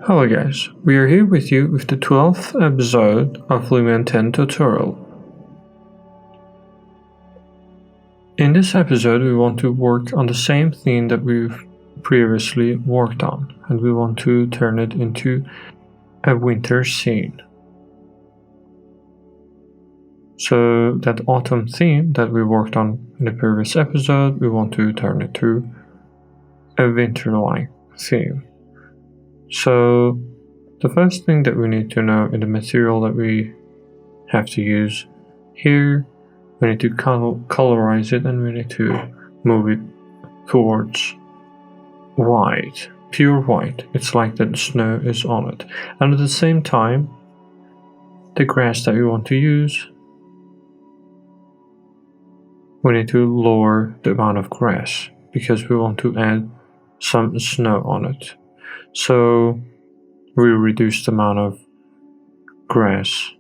Hello guys, we are here with you with the 12th episode of Lumion 10 tutorial. In this episode we want to work on the same theme that we've previously worked on, and we want to turn it into a winter scene. So that autumn theme that we worked on in the previous episode, we want to turn it to a winter-like theme. So the first thing that we need to know in the material that we have to use here, we need to colorize it, and we need to move it towards white, pure white. It's like the snow is on it. And at the same time, the grass that we want to use, we need to lower the amount of grass because we want to add some snow on it. So we reduce the amount of grass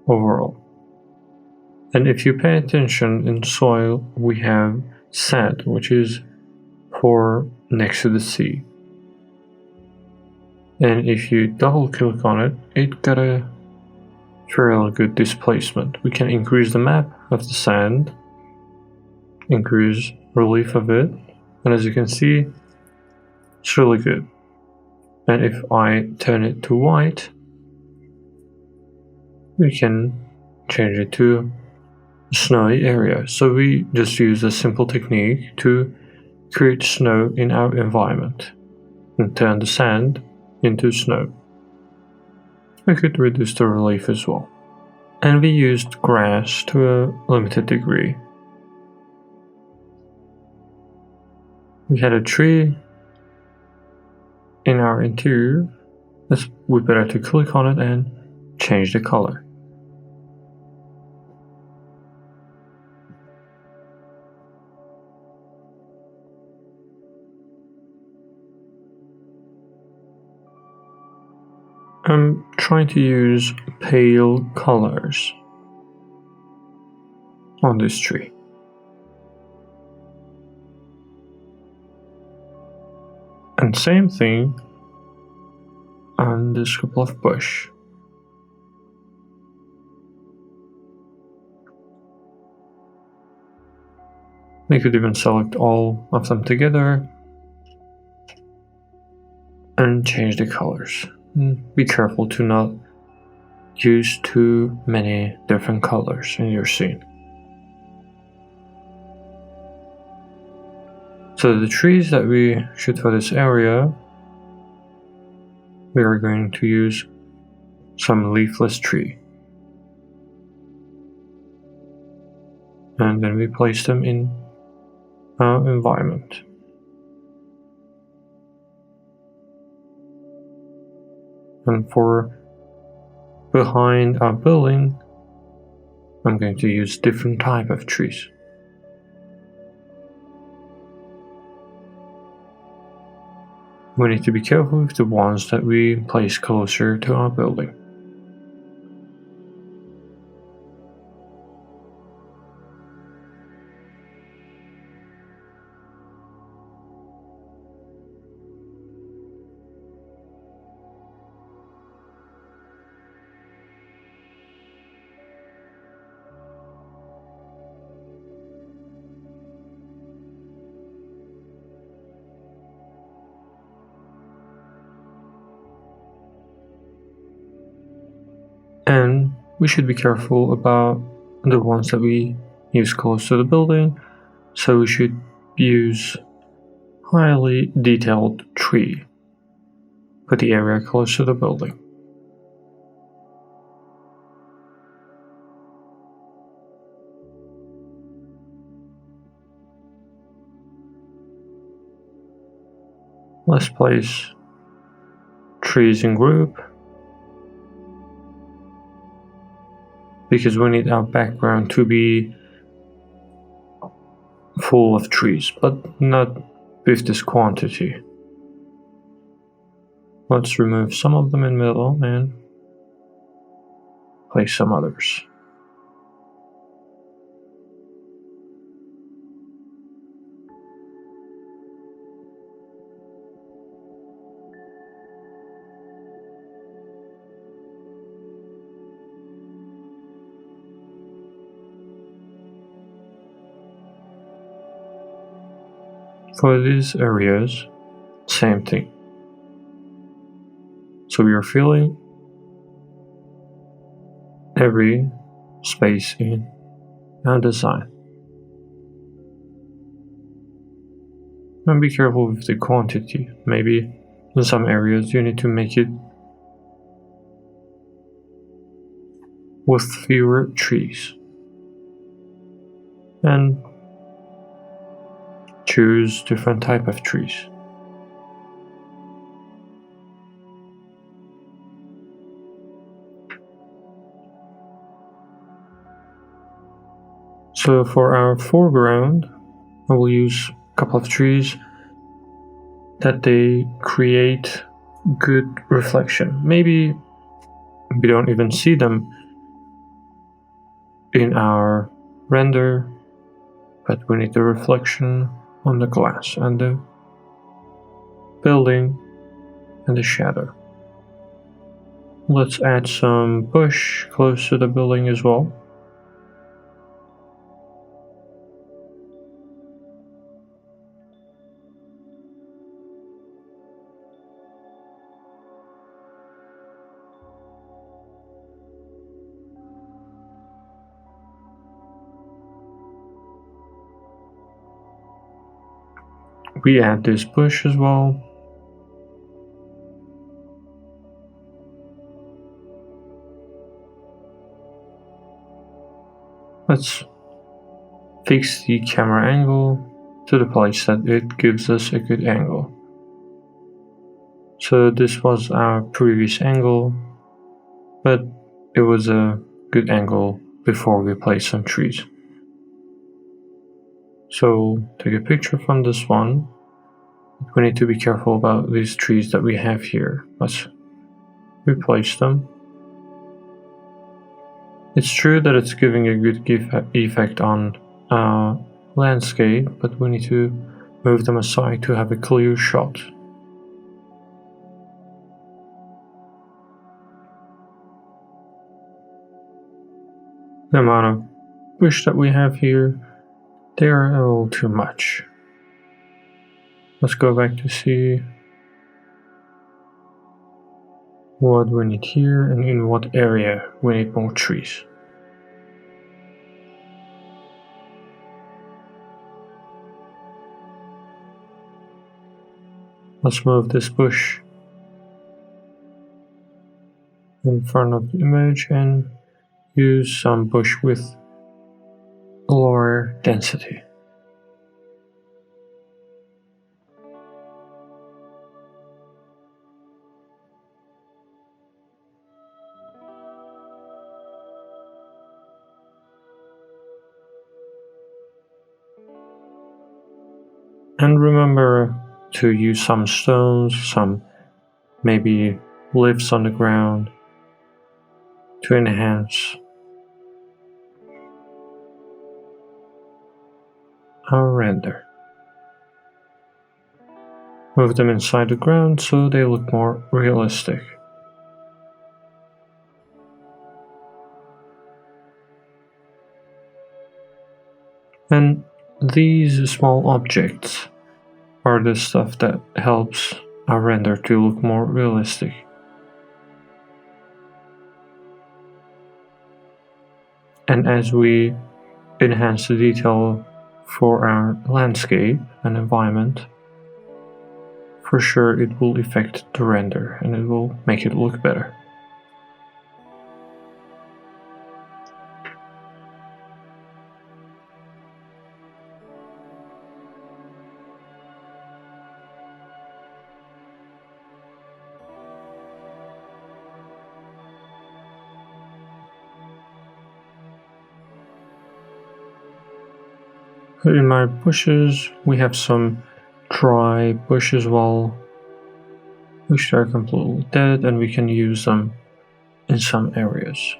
overall. And if you pay attention in soil, we have sand, which is for next to the sea. And if you double click on it, it got a fairly good displacement. We can increase the map of the sand, increase relief of it, and as you can see, it's really good. And if I turn it to white, we can change it to a snowy area. So we just use a simple technique to create snow in our environment and turn the sand into snow. We could reduce the relief as well. And we used grass to a limited degree. We had a tree in our interior. We better to click on it and change the color. I'm trying to use pale colors on this tree. And same thing on this couple of bush. We could even select all of them together and change the colors. Be careful to not use too many different colors in your scene. So the trees that we shoot for this area, we are going to use some leafless tree. And then we place them in our environment. And for behind our building, I'm going to use different type of trees. We need to be careful with the ones that we place closer to our building. And we should be careful about the ones that we use close to the building, so we should use highly detailed tree for the area close to the building. Let's place trees in group, because we need our background to be full of trees, but not with this quantity. Let's remove some of them in the middle and place some others. For these areas, same thing. So we are filling every space in our design. And be careful with the quantity. Maybe in some areas you need to make it with fewer trees. And choose different type of trees. So for our foreground, I will use a couple of trees that they create good reflection. Maybe we don't even see them in our render, but we need the reflection on the glass and the building and the shadow. Let's add some bush close to the building as well. We add this bush as well. Let's fix the camera angle to the place that it gives us a good angle. So this was our previous angle, but it was a good angle before we placed some trees. So take a picture from this one. We need to be careful about these trees that we have here. Let's replace them. It's true that it's giving a good effect on landscape, but we need to move them aside to have a clear shot. The amount of bush that we have here, they are a little too much. Let's go back to see what we need here and in what area we need more trees. Let's move this bush in front of the image and use some bush with lower density. And remember to use some stones, some maybe leaves on the ground to enhance our render. Move them inside the ground so they look more realistic. And these small objects are the stuff that helps our render to look more realistic. And as we enhance the detail for our landscape and environment, for sure it will affect the render and it will make it look better. In my bushes, we have some dry bush as well, which are completely dead, and we can use them in some areas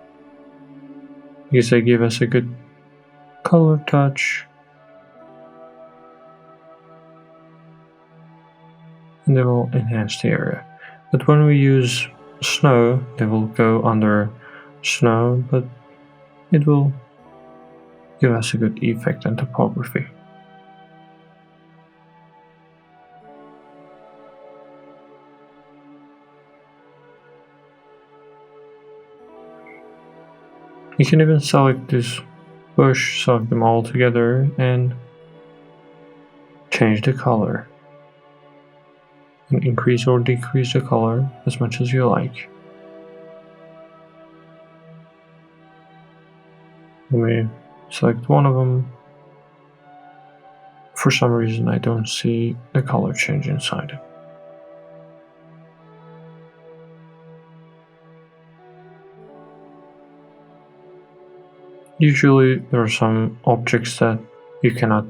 because they give us a good color touch and they will enhance the area. But when we use snow, they will go under snow, but it will give us a good effect and topography. You can even select this bush, select them all together, and change the color. And increase or decrease the color as much as you like. Let me select one of them. For some reason I don't see the color change inside it. Usually there are some objects that you cannot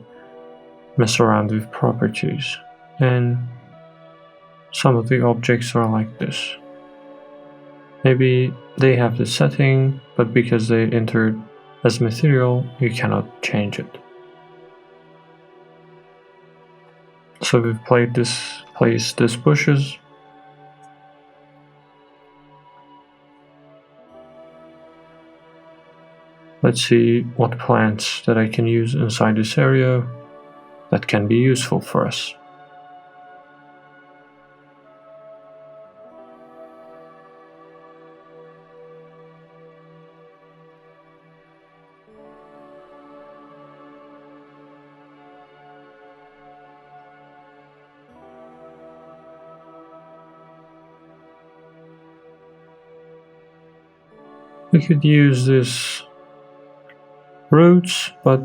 mess around with properties, and some of the objects are like this. Maybe they have the setting, but because they entered as material, you cannot change it. So we've placed these bushes. Let's see what plants that I can use inside this area that can be useful for us. We could use these roots, but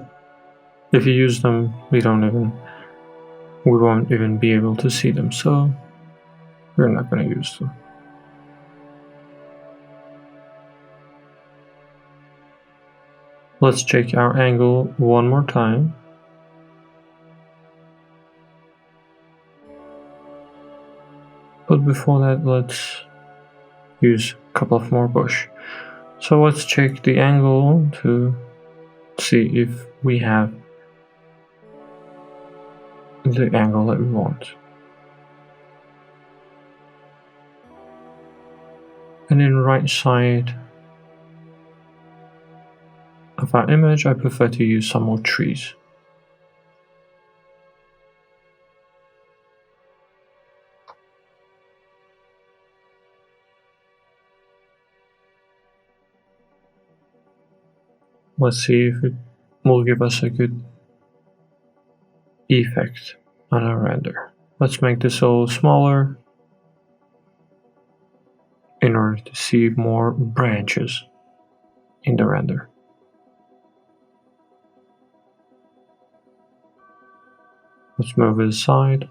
if you use them, we won't even be able to see them, so we're not going to use them. Let's check our angle one more time. But before that, let's use a couple of more bush. So let's check the angle to see if we have the angle that we want. And in the right side of our image, I prefer to use some more trees. Let's see if it will give us a good effect on our render. Let's make this a little smaller in order to see more branches in the render. Let's move it aside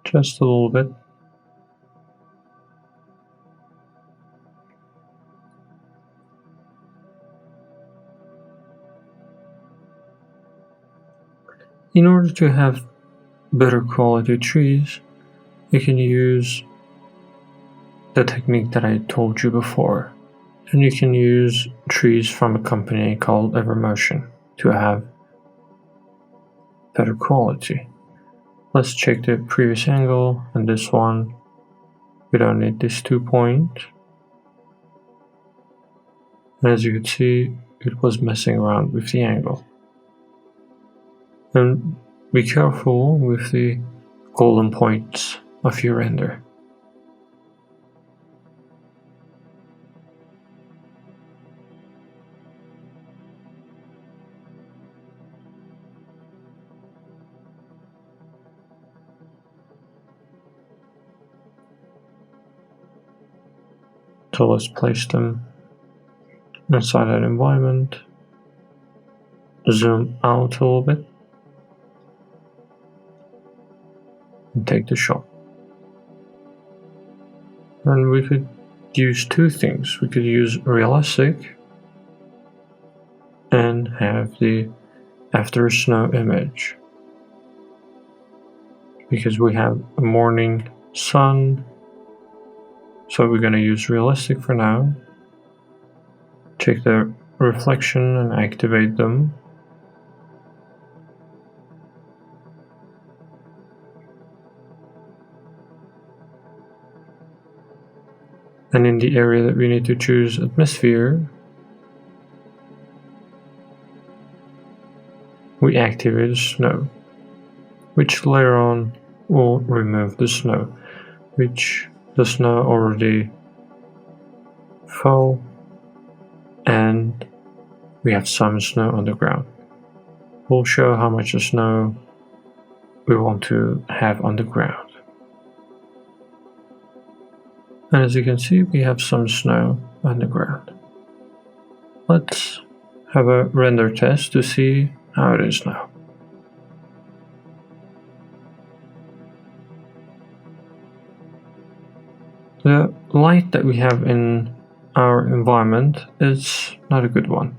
just a little bit. In order to have better quality trees, you can use the technique that I told you before, and you can use trees from a company called Evermotion to have better quality. Let's check the previous angle and this one. We don't need this 2 point. And as you can see, it was messing around with the angle. And be careful with the golden points of your render. So let's place them inside that environment. Zoom out a little bit. And take the shot. And we could use two things. We could use realistic and have the after a snow image, because we have a morning sun, so we're going to use realistic for now. Check the reflection and activate them. And in the area that we need to choose atmosphere, we activate snow, which later on will remove the snow, which the snow already fell. and we have some snow on the ground. We'll show how much snow we want to have on the ground. And as you can see, we have some snow on the ground. Let's have a render test to see how it is now. The light that we have in our environment is not a good one.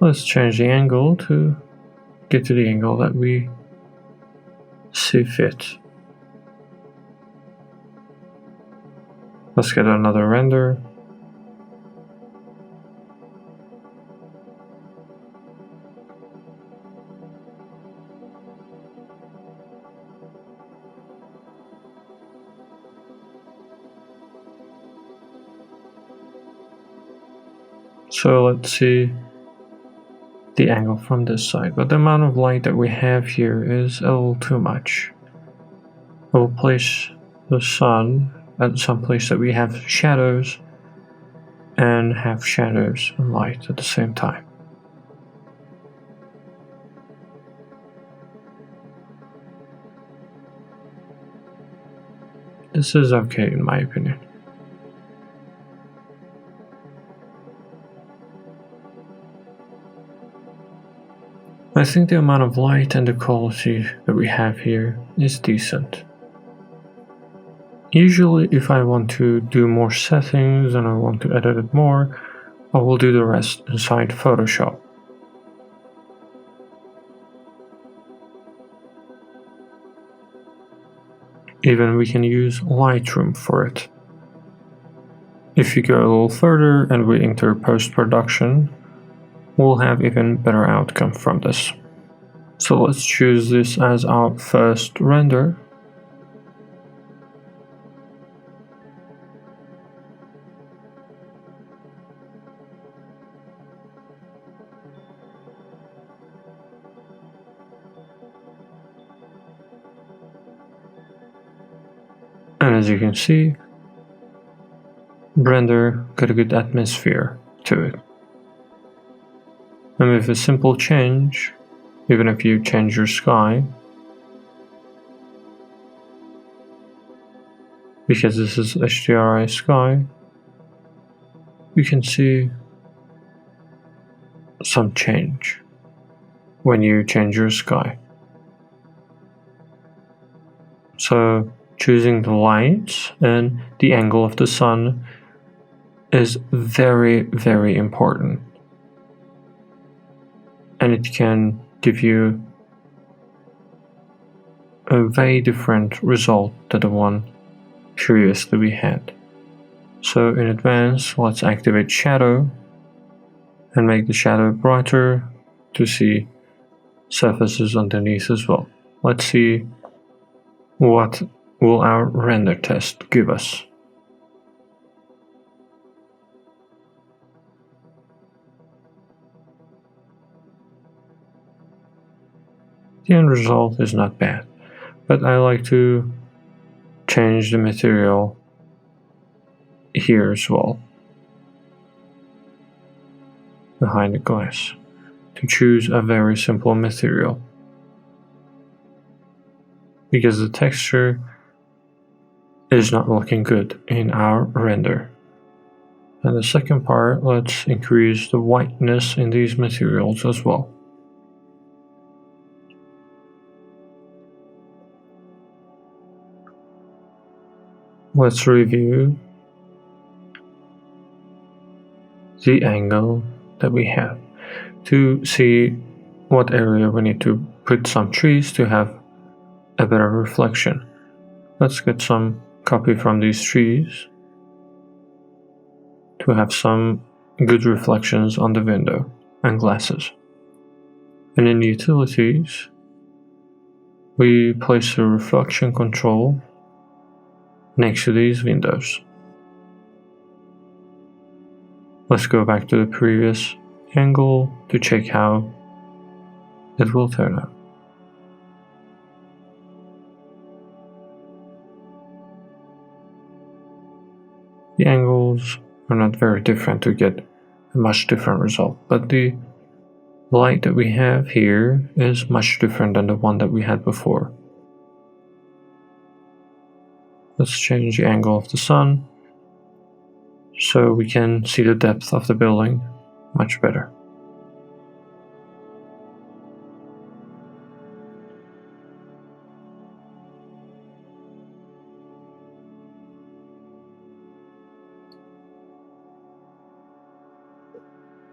Let's change the angle to get to the angle that we see fit. Let's get another render. So let's see the angle from this side, but the amount of light that we have here is a little too much. We'll place the sun at some place that we have shadows and have shadows and light at the same time. This is okay in my opinion. I think the amount of light and the quality that we have here is decent. Usually if I want to do more settings and I want to edit it more, I will do the rest inside Photoshop. Even we can use Lightroom for it. If you go a little further and we enter post-production, we'll have even better outcome from this. So let's choose this as our first render. And as you can see, render got a good atmosphere to it. And with a simple change, even if you change your sky, because this is HDRI sky, you can see some change when you change your sky. So choosing the light and the angle of the sun is very, very important. And it can give you a very different result than the one previously we had. So in advance, let's activate shadow and make the shadow brighter to see surfaces underneath as well. Let's see what will our render test give us. The end result is not bad, but I like to change the material here as well, behind the glass, to choose a very simple material, because the texture is not looking good in our render. And the second part, let's increase the whiteness in these materials as well. Let's review the angle that we have to see what area we need to put some trees to have a better reflection. Let's get some copy from these trees to have some good reflections on the window and glasses. And in utilities, we place a reflection control next to these windows. Let's go back to the previous angle to check how it will turn out. The angles are not very different to get a much different result. But the light that we have here is much different than the one that we had before. Let's change the angle of the sun so we can see the depth of the building much better.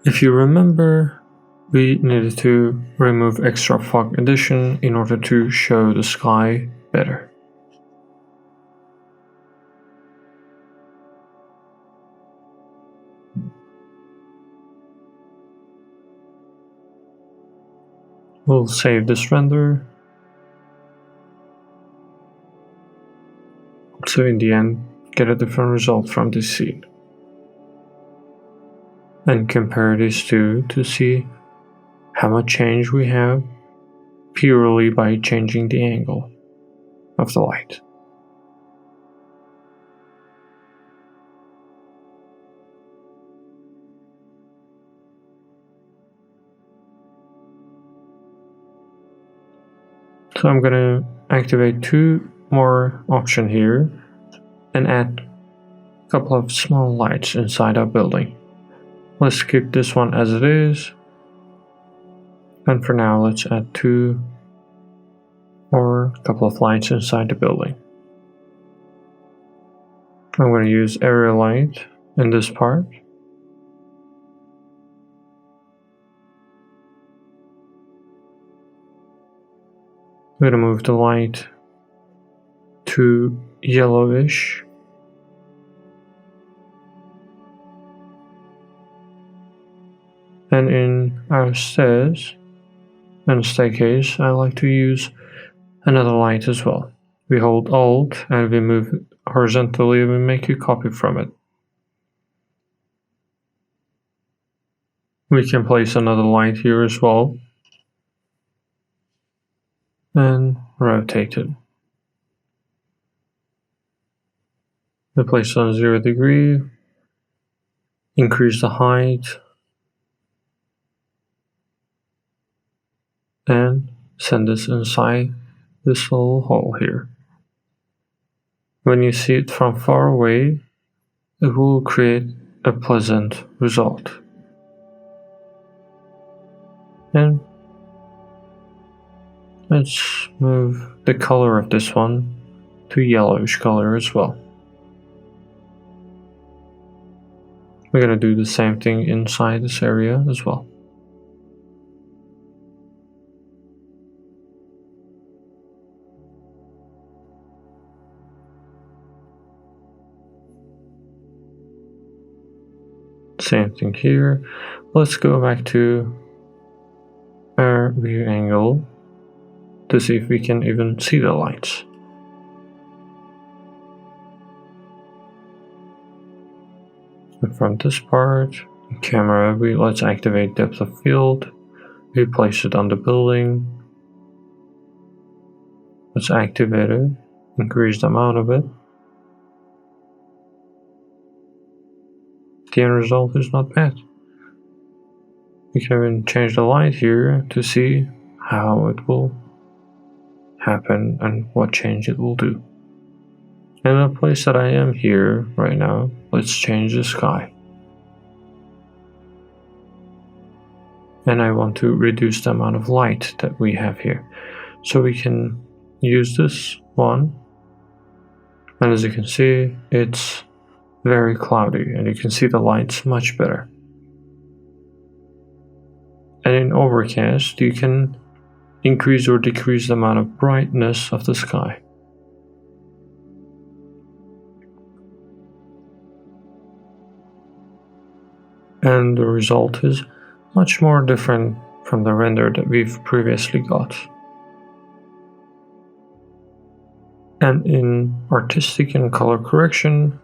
If you remember, we needed to remove extra fog addition in order to show the sky better. We'll save this render. So in the end, get a different result from this scene. And compare these two to see how much change we have purely by changing the angle of the light. So I'm going to activate two more options here and add a couple of small lights inside our building. Let's keep this one as it is, and for now let's add two or a couple of lights inside the building. I'm going to use area light in this part. I'm going to move the light to yellowish. And in our stairs and staircase, I like to use another light as well. We hold Alt and we move it horizontally and we make a copy from it. We can place another light here as well and rotate it. We place it on 0 degree, increase the height, and send this inside this little hole here. When you see it from far away, it will create a pleasant result. And let's move the color of this one to yellowish color as well. We're going to do the same thing inside this area as well. Same thing here. Let's go back to our view angle to see if we can even see the lights. And from this part, camera, let's activate depth of field. We place it on the building. Let's activate it, increase the amount of it. The end result is not bad. We can even change the light here to see how it will happen and what change it will do. In the place that I am here right now, let's change the sky. And I want to reduce the amount of light that we have here. So we can use this one. And as you can see, it's very cloudy and you can see the lights much better. And in overcast, you can increase or decrease the amount of brightness of the sky. And the result is much more different from the render that we've previously got. And in artistic and color correction,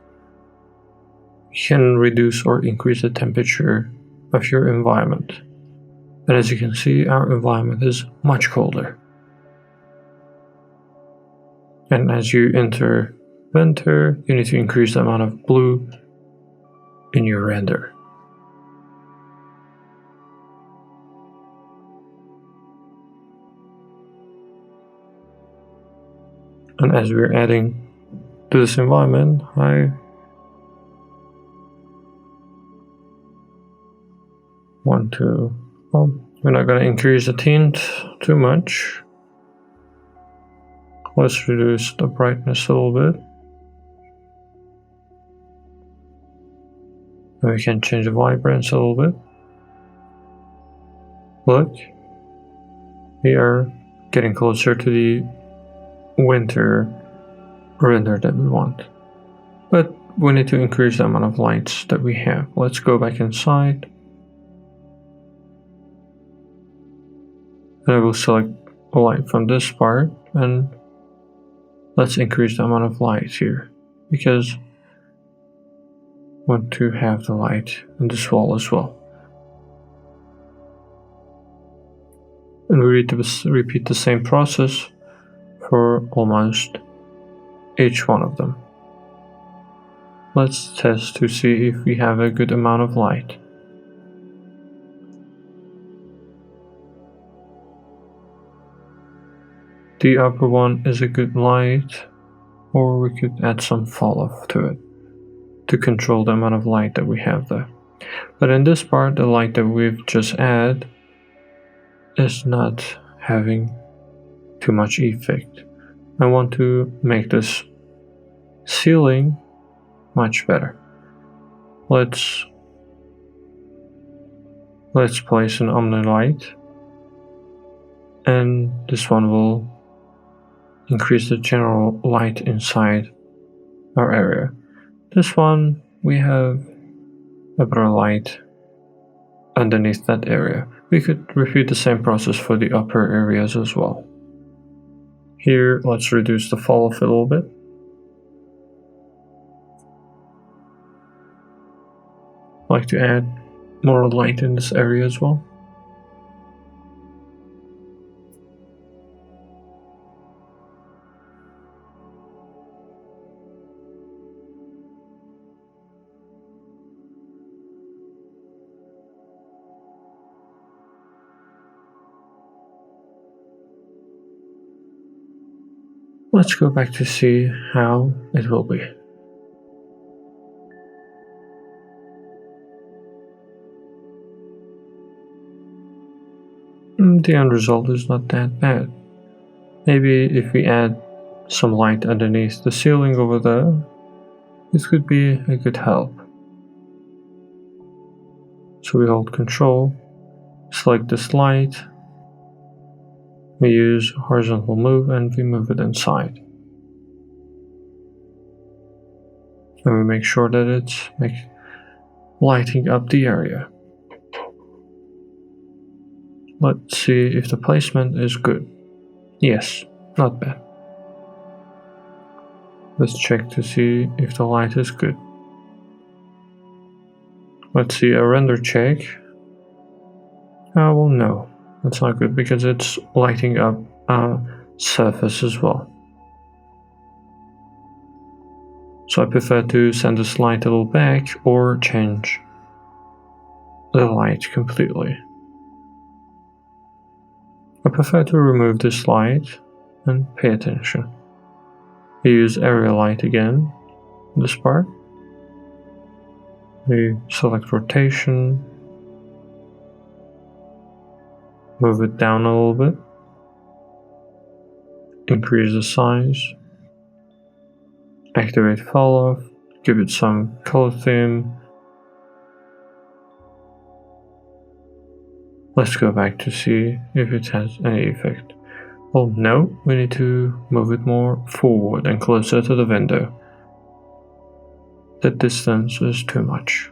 you can reduce or increase the temperature of your environment. And as you can see, our environment is much colder. And as you enter winter, you need to increase the amount of blue in your render. And as we're adding to this environment, I want to, well, we're not going to increase the tint too much. Let's reduce the brightness a little bit. And we can change the vibrance a little bit. Look, we are getting closer to the winter render that we want. But we need to increase the amount of lights that we have. Let's go back inside. And I will select a light from this part, and let's increase the amount of light here, because I want to have the light on this wall as well. And we need to repeat the same process for almost each one of them. Let's test to see if we have a good amount of light. The upper one is a good light, or we could add some fall off to it to control the amount of light that we have there. But in this part, the light that we've just added is not having too much effect. I want to make this ceiling much better. Let's place an Omni Light, and this one will increase the general light inside our area. This one, we have a better light underneath that area. We could repeat the same process for the upper areas as well. Here, let's reduce the fall off a little bit. I'd like to add more light in this area as well. Let's go back to see how it will be. The end result is not that bad. Maybe if we add some light underneath the ceiling over there, it could be a good help. So we hold Control, select this light, we use horizontal move, and we move it inside. And we make sure that it's lighting up the area. Let's see if the placement is good. Yes, not bad. Let's check to see if the light is good. Let's see a render check. Well, no, that's not good because it's lighting up a surface as well. So I prefer to send this light a little back or change the light completely. I prefer to remove this light and pay attention. We use area light again, this part. We select rotation, move it down a little bit, increase the size, activate fall off, give it some color theme. Let's go back to see if it has any effect. Well, no, we need to move it more forward and closer to the window. The distance is too much.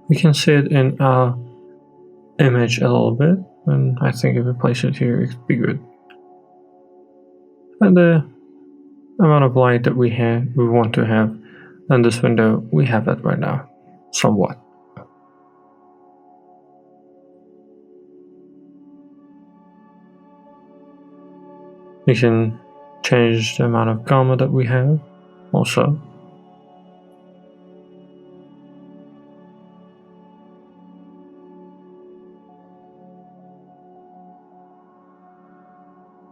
We can see it in our image a little bit, and I think if we place it here, it could be good. And the amount of light that we want to have in this window, we have that right now, somewhat. We can change the amount of gamma that we have also.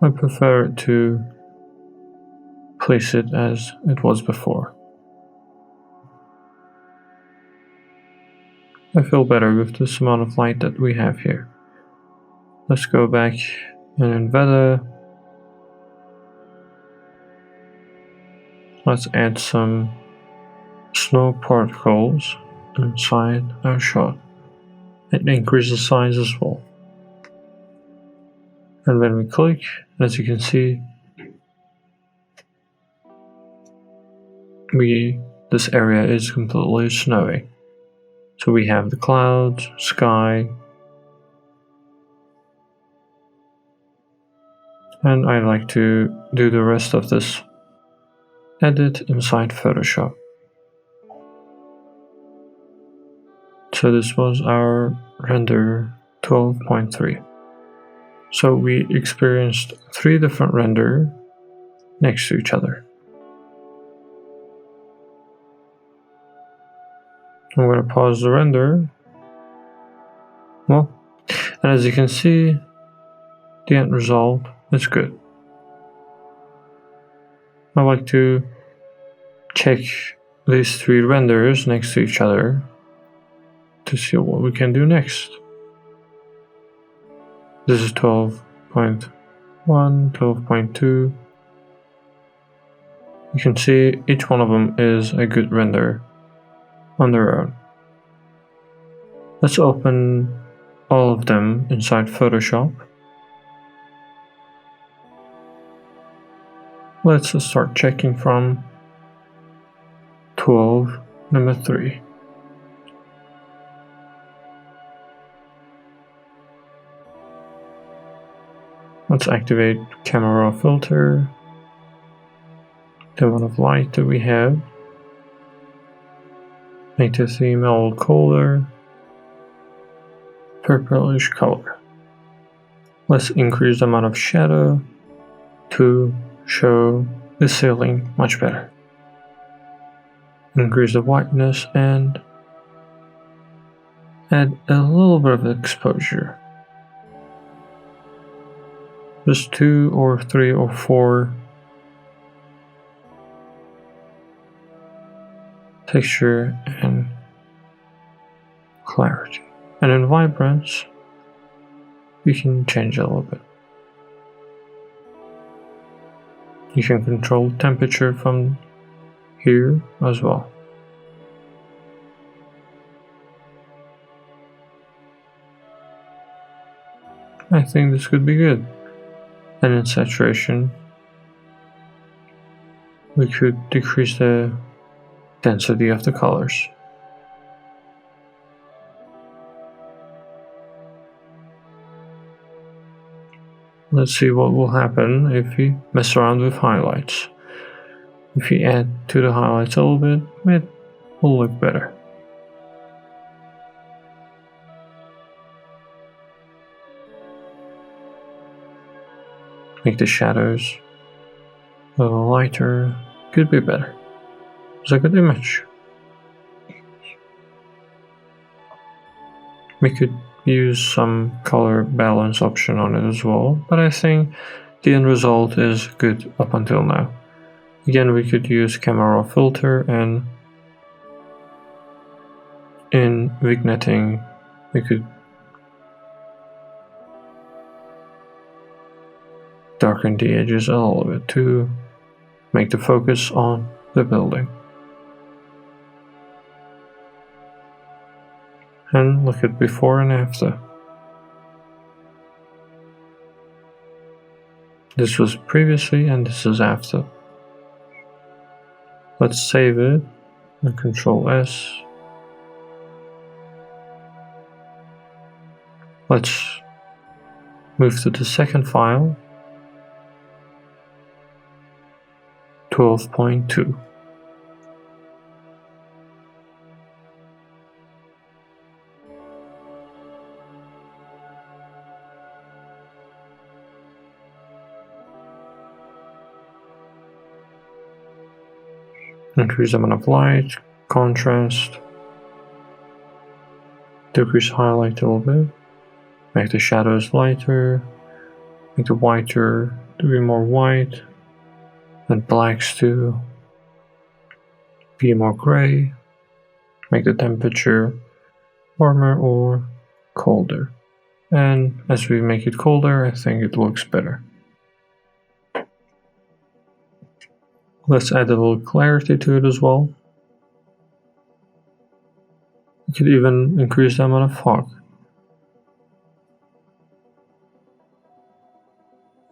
I prefer to place it as it was before. I feel better with this amount of light that we have here. Let's go back and in weather. Let's add some snow particles inside our shot. It increases the size as well. And when we click, as you can see, this area is completely snowy. So we have the clouds, sky, and I like to do the rest of this edit inside Photoshop. So this was our render 12.3. So we experienced 3 different renders next to each other. I'm going to pause the render. Well, and as you can see, the end result is good. I like to check these 3 renders next to each other to see what we can do next. This is 12.1, 12.2. You can see each one of them is a good render on their own. Let's open all of them inside Photoshop. Let's start checking from 12, number 3. Let's activate camera filter, the amount of light that we have. Make the theme a little colder, purplish color. Let's increase the amount of shadow to show the ceiling much better. Increase the whiteness and add a little bit of exposure. Just 2 or 3 or 4 texture and clarity. And in vibrance, you can change a little bit. You can control temperature from here as well. I think this could be good. And in saturation, we could decrease the density of the colors. Let's see what will happen if we mess around with highlights. If we add to the highlights a little bit, it will look better. Make the shadows a little lighter, could be better. It's a good image. We could use some color balance option on it as well, but I think the end result is good up until now. Again, we could use camera filter, and in vignetting we could darken the edges a little bit to make the focus on the building. And look at before and after. This was previously and this is after. Let's save it and Control S. Let's move to the second file, 12.2. Increase the amount of light, contrast, decrease highlight a little bit, make the shadows lighter, make the whiter to be more white, and blacks to be more gray. Make the temperature warmer or colder. And as we make it colder, I think it looks better. Let's add a little clarity to it as well. You could even increase the amount of fog.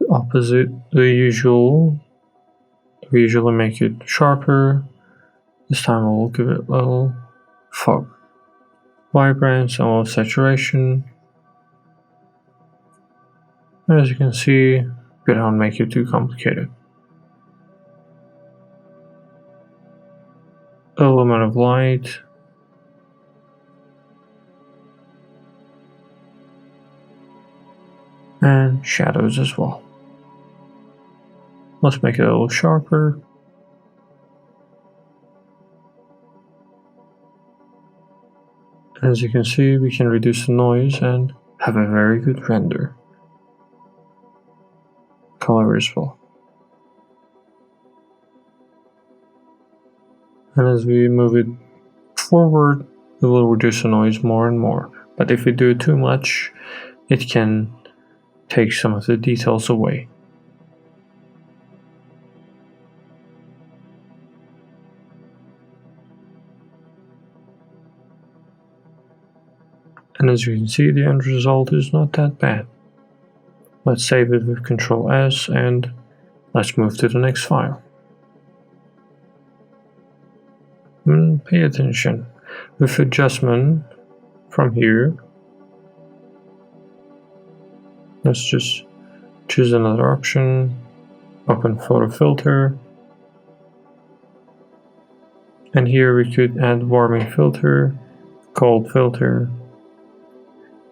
Opposite the usual, we usually make it sharper. This time we'll give it a little fog. Vibrance and a little saturation. And as you can see, we don't make it too complicated. A little amount of light. And shadows as well. Let's make it a little sharper. As you can see, we can reduce the noise and have a very good render. Color as well. And as we move it forward, it will reduce the noise more and more. But if we do it too much, it can take some of the details away. And as you can see, the end result is not that bad. Let's save it with Ctrl S and let's move to the next file. Pay attention. With adjustment from here, let's just choose another option, open photo filter, and here we could add warming filter, cold filter.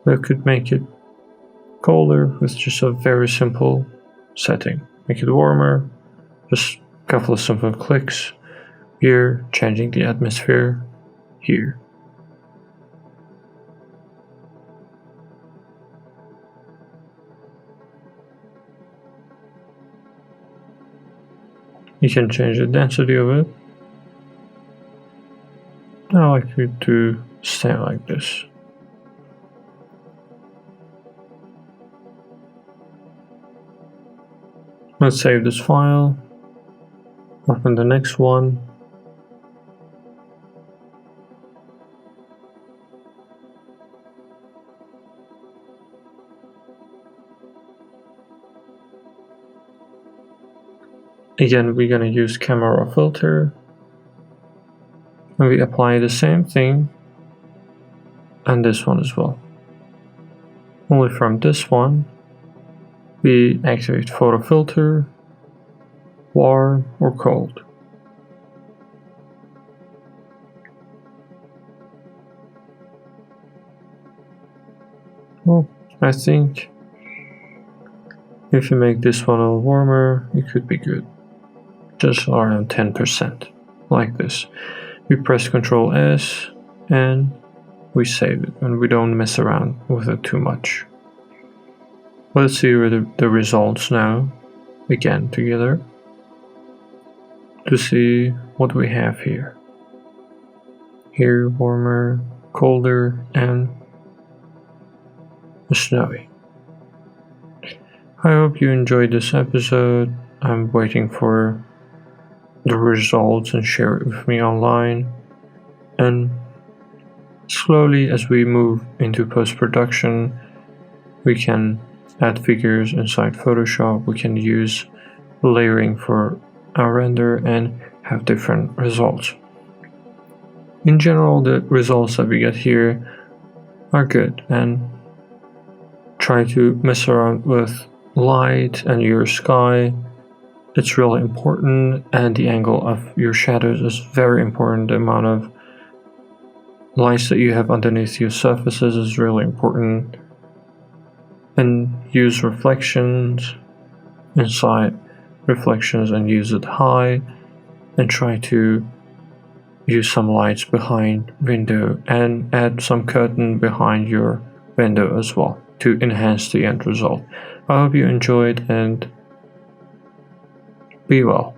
We could make it colder with just a very simple setting. Make it warmer, just a couple of simple clicks. Here, changing the atmosphere. Here. You can change the density of it. I like it to stay like this. Let's save this file. Open the next one. Again, we're gonna use camera filter. And we apply the same thing and this one as well. Only from this one, we activate photo filter, warm or cold. Well, I think if you make this one a little warmer, it could be good. Just around 10%, like this. We press Ctrl S and we save it, and we don't mess around with it too much. Let's see the results now, again together, to see what we have here. Here, warmer, colder, and snowy. I hope you enjoyed this episode. I'm waiting for the results and share it with me online. And slowly, as we move into post-production, we can add figures inside Photoshop. We can use layering for our render and have different results. In general, the results that we get here are good, and try to mess around with light and your sky. It's really important, and the angle of your shadows is very important. The amount of lights that you have underneath your surfaces is really important. And use reflections inside reflections and use it high, and try to use some lights behind window and add some curtain behind your window as well to enhance the end result. I hope you enjoyed, and Be well.